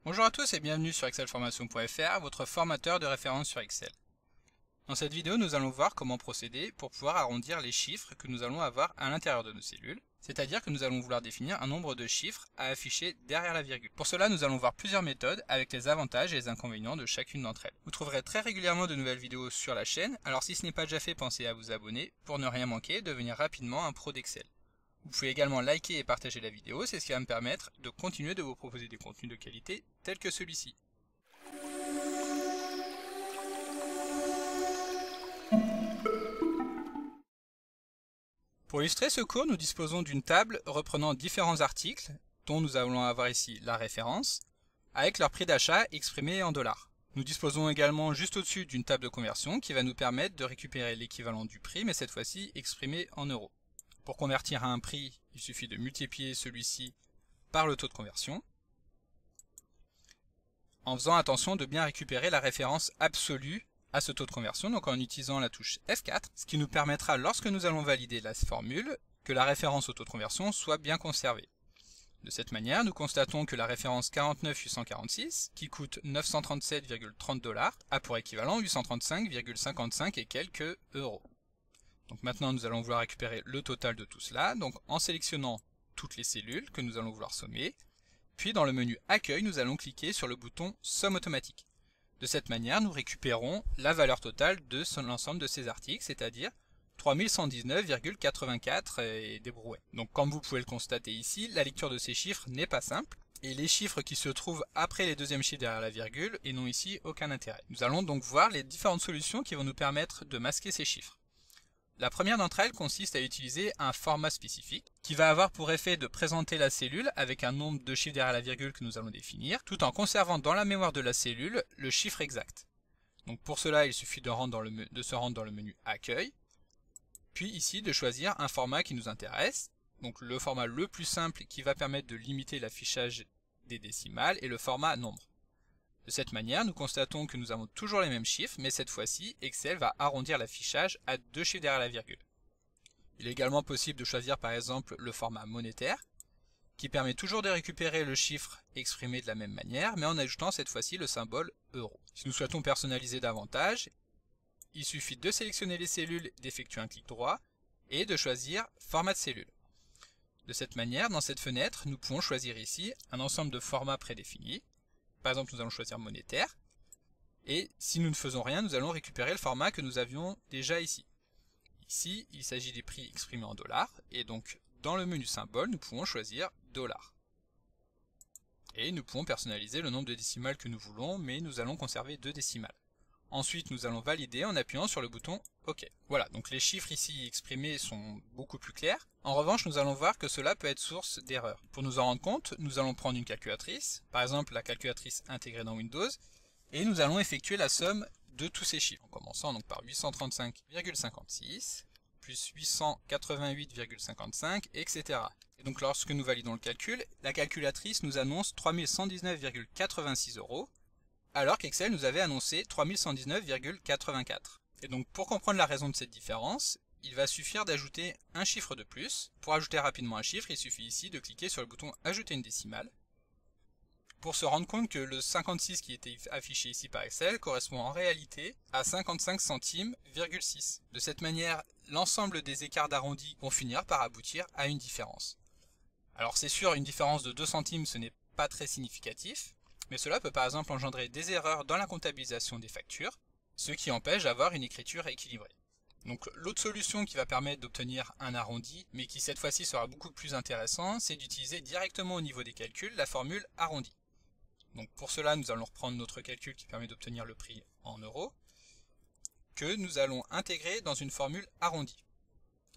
Bonjour à tous et bienvenue sur excelformation.fr, votre formateur de référence sur Excel. Dans cette vidéo, nous allons voir comment procéder pour pouvoir arrondir les chiffres que nous allons avoir à l'intérieur de nos cellules, c'est-à-dire que nous allons vouloir définir un nombre de chiffres à afficher derrière la virgule. Pour cela, nous allons voir plusieurs méthodes avec les avantages et les inconvénients de chacune d'entre elles. Vous trouverez très régulièrement de nouvelles vidéos sur la chaîne, alors si ce n'est pas déjà fait, pensez à vous abonner pour ne rien manquer et devenir rapidement un pro d'Excel. Vous pouvez également liker et partager la vidéo, c'est ce qui va me permettre de continuer de vous proposer des contenus de qualité tels que celui-ci. Pour illustrer ce cours, nous disposons d'une table reprenant différents articles, dont nous allons avoir ici la référence, avec leur prix d'achat exprimé en dollars. Nous disposons également juste au-dessus d'une table de conversion qui va nous permettre de récupérer l'équivalent du prix, mais cette fois-ci exprimé en euros. Pour convertir à un prix, il suffit de multiplier celui-ci par le taux de conversion, en faisant attention de bien récupérer la référence absolue à ce taux de conversion, donc en utilisant la touche F4, ce qui nous permettra, lorsque nous allons valider la formule, que la référence au taux de conversion soit bien conservée. De cette manière, nous constatons que la référence 49846, qui coûte 937,30 $, a pour équivalent 835,55 et quelques euros. Donc maintenant, nous allons vouloir récupérer le total de tout cela, donc en sélectionnant toutes les cellules que nous allons vouloir sommer, puis dans le menu Accueil, nous allons cliquer sur le bouton Somme automatique. De cette manière, nous récupérons la valeur totale de l'ensemble de ces articles, c'est-à-dire 3119,84 et des brouets. Donc comme vous pouvez le constater ici, la lecture de ces chiffres n'est pas simple, et les chiffres qui se trouvent après les deuxièmes chiffres derrière la virgule n'ont ici aucun intérêt. Nous allons donc voir les différentes solutions qui vont nous permettre de masquer ces chiffres. La première d'entre elles consiste à utiliser un format spécifique qui va avoir pour effet de présenter la cellule avec un nombre de chiffres derrière la virgule que nous allons définir, tout en conservant dans la mémoire de la cellule le chiffre exact. Donc pour cela, il suffit de se rendre dans le menu Accueil, puis ici de choisir un format qui nous intéresse, donc le format le plus simple qui va permettre de limiter l'affichage des décimales et le format nombre. De cette manière, nous constatons que nous avons toujours les mêmes chiffres, mais cette fois-ci, Excel va arrondir l'affichage à 2 chiffres derrière la virgule. Il est également possible de choisir par exemple le format monétaire, qui permet toujours de récupérer le chiffre exprimé de la même manière, mais en ajoutant cette fois-ci le symbole euro. Si nous souhaitons personnaliser davantage, il suffit de sélectionner les cellules, d'effectuer un clic droit, et de choisir format de cellule. De cette manière, dans cette fenêtre, nous pouvons choisir ici un ensemble de formats prédéfinis. Par exemple, nous allons choisir monétaire. Et si nous ne faisons rien, nous allons récupérer le format que nous avions déjà ici. Ici, il s'agit des prix exprimés en dollars. Et donc, dans le menu symbole, nous pouvons choisir dollars. Et nous pouvons personnaliser le nombre de décimales que nous voulons, mais nous allons conserver 2 décimales. Ensuite, nous allons valider en appuyant sur le bouton OK. Voilà, donc les chiffres ici exprimés sont beaucoup plus clairs. En revanche, nous allons voir que cela peut être source d'erreurs. Pour nous en rendre compte, nous allons prendre une calculatrice, par exemple la calculatrice intégrée dans Windows, et nous allons effectuer la somme de tous ces chiffres, en commençant donc par 835,56, plus 888,55, etc. Et donc lorsque nous validons le calcul, la calculatrice nous annonce 3119,86 €, alors qu'Excel nous avait annoncé 3119,84. Et donc pour comprendre la raison de cette différence, il va suffire d'ajouter un chiffre de plus. Pour ajouter rapidement un chiffre, il suffit ici de cliquer sur le bouton Ajouter une décimale, pour se rendre compte que le 56 qui était affiché ici par Excel correspond en réalité à 55 centimes,6. De cette manière, l'ensemble des écarts d'arrondi vont finir par aboutir à une différence. Alors c'est sûr, une différence de 2 centimes, ce n'est pas très significatif, mais cela peut par exemple engendrer des erreurs dans la comptabilisation des factures, ce qui empêche d'avoir une écriture équilibrée. Donc l'autre solution qui va permettre d'obtenir un arrondi, mais qui cette fois-ci sera beaucoup plus intéressant, c'est d'utiliser directement au niveau des calculs la formule arrondi. Donc pour cela, nous allons reprendre notre calcul qui permet d'obtenir le prix en euros, que nous allons intégrer dans une formule arrondie.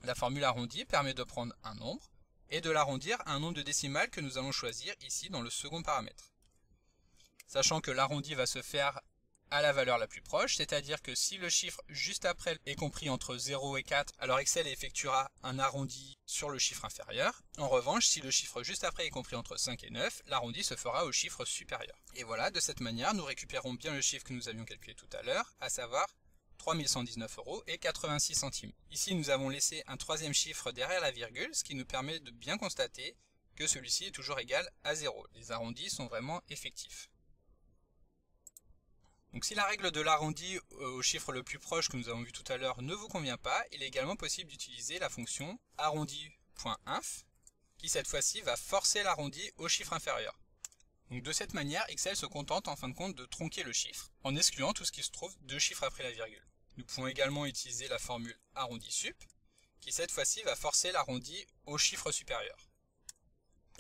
La formule arrondie permet de prendre un nombre et de l'arrondir à un nombre de décimales que nous allons choisir ici dans le second paramètre. Sachant que l'arrondi va se faire à la valeur la plus proche, c'est-à-dire que si le chiffre juste après est compris entre 0 et 4, alors Excel effectuera un arrondi sur le chiffre inférieur. En revanche, si le chiffre juste après est compris entre 5 et 9, l'arrondi se fera au chiffre supérieur. Et voilà, de cette manière, nous récupérons bien le chiffre que nous avions calculé tout à l'heure, à savoir 3119,86 €. Ici, nous avons laissé un troisième chiffre derrière la virgule, ce qui nous permet de bien constater que celui-ci est toujours égal à 0. Les arrondis sont vraiment effectifs. Donc si la règle de l'arrondi au chiffre le plus proche que nous avons vu tout à l'heure ne vous convient pas, il est également possible d'utiliser la fonction arrondi.inf qui cette fois-ci va forcer l'arrondi au chiffre inférieur. Donc de cette manière, Excel se contente en fin de compte de tronquer le chiffre en excluant tout ce qui se trouve 2 chiffres après la virgule. Nous pouvons également utiliser la formule arrondi_sup qui cette fois-ci va forcer l'arrondi au chiffre supérieur.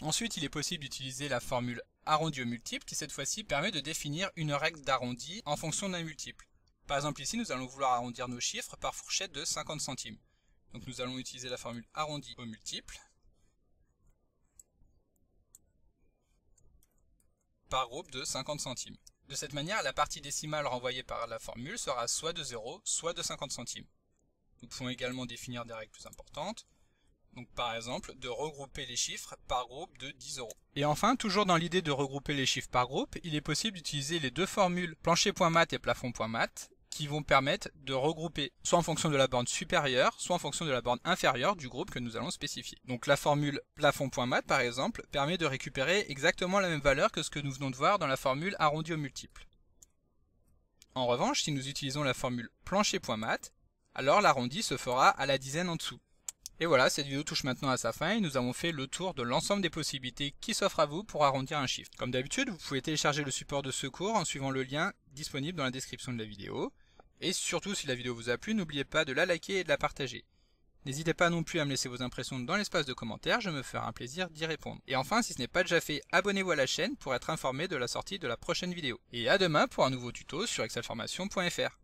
Ensuite, il est possible d'utiliser la formule arrondi au multiple qui cette fois-ci permet de définir une règle d'arrondi en fonction d'un multiple. Par exemple ici, nous allons vouloir arrondir nos chiffres par fourchette de 50 centimes. Donc nous allons utiliser la formule arrondi au multiple par groupe de 50 centimes. De cette manière, la partie décimale renvoyée par la formule sera soit de 0, soit de 50 centimes. Nous pouvons également définir des règles plus importantes. Donc par exemple, de regrouper les chiffres par groupe de 10 euros. Et enfin, toujours dans l'idée de regrouper les chiffres par groupe, il est possible d'utiliser les deux formules plancher.mat et plafond.mat qui vont permettre de regrouper soit en fonction de la borne supérieure, soit en fonction de la borne inférieure du groupe que nous allons spécifier. Donc la formule plafond.mat par exemple permet de récupérer exactement la même valeur que ce que nous venons de voir dans la formule arrondi au multiple. En revanche, si nous utilisons la formule plancher.mat, alors l'arrondi se fera à la dizaine en dessous. Et voilà, cette vidéo touche maintenant à sa fin et nous avons fait le tour de l'ensemble des possibilités qui s'offrent à vous pour arrondir un chiffre. Comme d'habitude, vous pouvez télécharger le support de ce cours en suivant le lien disponible dans la description de la vidéo. Et surtout, si la vidéo vous a plu, n'oubliez pas de la liker et de la partager. N'hésitez pas non plus à me laisser vos impressions dans l'espace de commentaires, je me ferai un plaisir d'y répondre. Et enfin, si ce n'est pas déjà fait, abonnez-vous à la chaîne pour être informé de la sortie de la prochaine vidéo. Et à demain pour un nouveau tuto sur excelformation.fr.